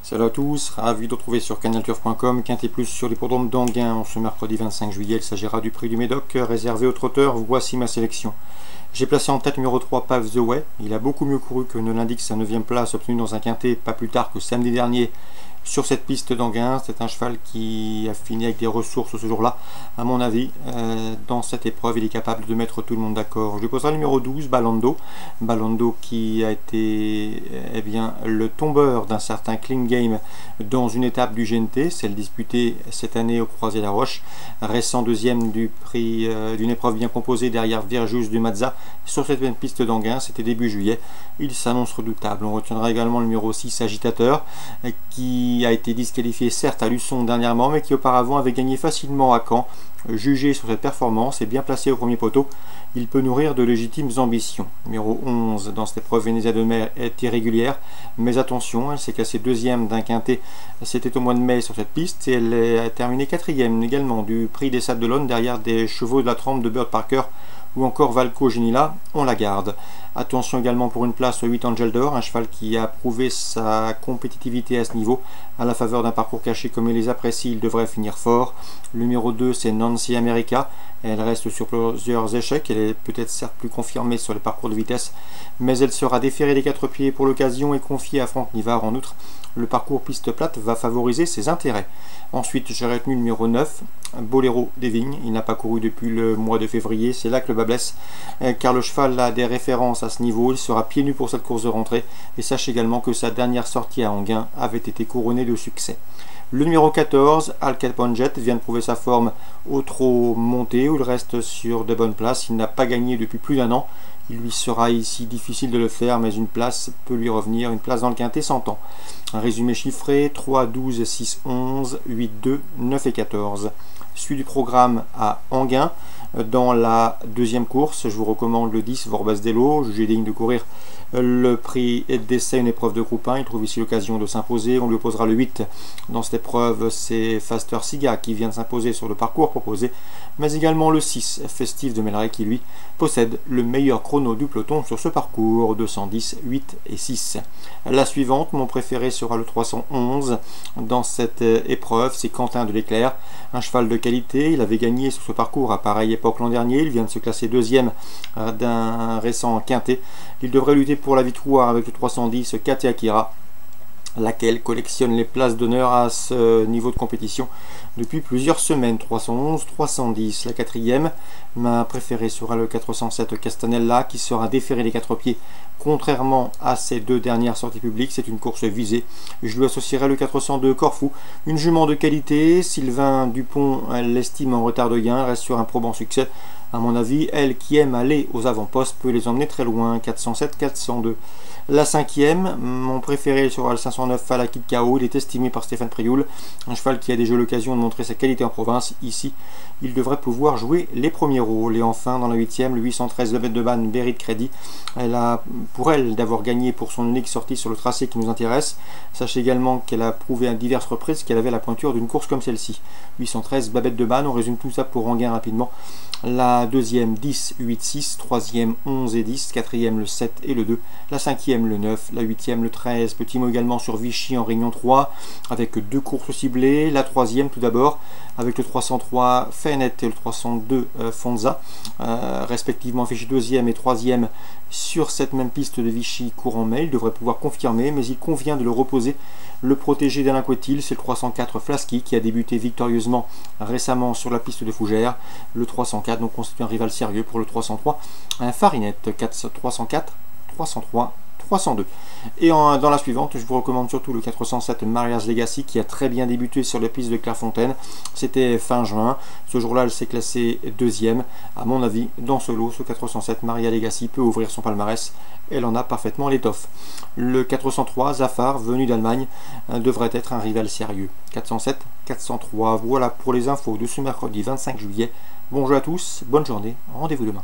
Salut à tous, ravi de retrouver sur canalturf.com Quintet Plus sur l'hippodrome d'Anguin. Ce mercredi 25 juillet, il s'agira du prix du Médoc réservé aux trotteurs. Voici ma sélection. J'ai placé en tête numéro 3 Pave the Way. Il a beaucoup mieux couru que ne l'indique sa 9e place obtenue dans un quintet pas plus tard que samedi dernier sur cette piste d'Anguin. C'est un cheval qui a fini avec des ressources ce jour-là. À mon avis, dans cette épreuve, il est capable de mettre tout le monde d'accord. Je lui poserai le numéro 12, Ballando. Ballando qui a été le tombeur d'un certain Clean Game dans une étape du GNT, celle disputée cette année au Croisé-la-Roche. Récent deuxième du prix d'une épreuve bien composée derrière Virjus du Mazza sur cette même piste d'Anguin. C'était début juillet. Il s'annonce redoutable. On retiendra également le numéro 6, Agitateur, qui a été disqualifié certes à Luçon dernièrement, mais qui auparavant avait gagné facilement à Caen. Jugé sur cette performance et bien placé au premier poteau, il peut nourrir de légitimes ambitions. Numéro 11 dans cette épreuve, Venezia de Mer est irrégulière, mais attention, elle s'est classée deuxième d'un quintet, c'était au mois de mai sur cette piste, et elle a terminé quatrième également du prix des Sables d'Olonne derrière des chevaux de la trempe de Bird Parker ou encore Valco Genila. On la garde. Attention également pour une place au 8 Angel d'Or, un cheval qui a prouvé sa compétitivité à ce niveau, à la faveur d'un parcours caché comme il les apprécie, il devrait finir fort. Le numéro 2 c'est Nancy America, elle reste sur plusieurs échecs, elle est peut-être certes plus confirmée sur les parcours de vitesse, mais elle sera déférée des 4 pieds pour l'occasion et confiée à Franck Nivard. En outre, le parcours piste plate va favoriser ses intérêts. Ensuite, j'ai retenu le numéro 9, Bolero des Vignes. Il n'a pas couru depuis le mois de février, c'est là que le bas blesse, car le cheval a des références à ce niveau. Il sera pieds nus pour cette course de rentrée, et sache également que sa dernière sortie à Anguin avait été couronnée de succès. Le numéro 14, Al Capone Jet, vient de prouver sa forme au trot monté, où il reste sur de bonnes places. Il n'a pas gagné depuis plus d'1 an. Il lui sera ici difficile de le faire, mais une place peut lui revenir, une place dans le quintet s'entend. Un résumé chiffré, 3, 12, 6, 11, 8, 2, 9 et 14. Suite du programme à Anguin. Dans la deuxième course, je vous recommande le 10, Vorbasdello, jugé digne de courir le prix d'essai, une épreuve de groupe 1. Il trouve ici l'occasion de s'imposer. On lui opposera le 8. Dans cette épreuve, c'est Faster Siga qui vient de s'imposer sur le parcours proposé, mais également le 6, Festif de Melray, qui lui possède le meilleur chrono du peloton sur ce parcours, 210, 8 et 6. La suivante, mon préféré, sera le 311. Dans cette épreuve, c'est Quentin de l'Éclair, un cheval de qualité. Il avait gagné sur ce parcours à pareille époque l'an dernier. Il vient de se classer deuxième d'un récent quintet. Il devrait lutter pour la victoire avec le 310, Kate Akira, laquelle collectionne les places d'honneur à ce niveau de compétition depuis plusieurs semaines. 311, 310, la quatrième. Ma préférée sera le 407 Castanella, qui sera déféré des 4 pieds. Contrairement à ses 2 dernières sorties publiques, c'est une course visée. Je lui associerai le 402 Corfou, une jument de qualité. Sylvain Dupont l'estime en retard de gain, reste sur un probant succès. À mon avis, elle qui aime aller aux avant-postes peut les emmener très loin. 407, 402. La cinquième, mon préféré sera le 509 Falakid Kao. Il est estimé par Stéphane Prioul, un cheval qui a déjà eu l'occasion de montrer sa qualité en province. Ici, il devrait pouvoir jouer les premiers rôles. Et enfin, dans la 8e, le 813 Levette de Banne, Berry de Crédit. Elle a, pour elle, d'avoir gagné pour son unique sortie sur le tracé qui nous intéresse. Sachez également qu'elle a prouvé à diverses reprises qu'elle avait la pointure d'une course comme celle-ci. 813 Babette de Banne, on résume tout ça pour Anguin rapidement. La deuxième, 10, 8, 6. Troisième, 11 et 10. Quatrième, le 7 et le 2. La cinquième, le 9. La 8e, le 13. Petit mot également sur Vichy en Réunion 3, avec 2 courses ciblées. La 3e, tout d'abord, avec le 303 Fenet et le 302 Fonza, respectivement affichés 2e et 3e sur cette même piste de Vichy courant mai. Il devrait pouvoir confirmer, mais il convient de le reposer. Le protégé d'Alain Coetil, c'est le 304 Flasky, qui a débuté victorieusement récemment sur la piste de Fougères. Le 304 donc constitue un rival sérieux pour le 303. Un Farinette, 304, 303, 302. Et dans la suivante, je vous recommande surtout le 407 Maria's Legacy, qui a très bien débuté sur la piste de Clairefontaine. C'était fin juin. Ce jour-là, elle s'est classée deuxième. À mon avis, dans ce lot, ce 407 Maria Legacy peut ouvrir son palmarès. Elle en a parfaitement l'étoffe. Le 403 Zafar, venu d'Allemagne, devrait être un rival sérieux. 407, 403. Voilà pour les infos de ce mercredi 25 juillet. Bonjour à tous, bonne journée, rendez-vous demain.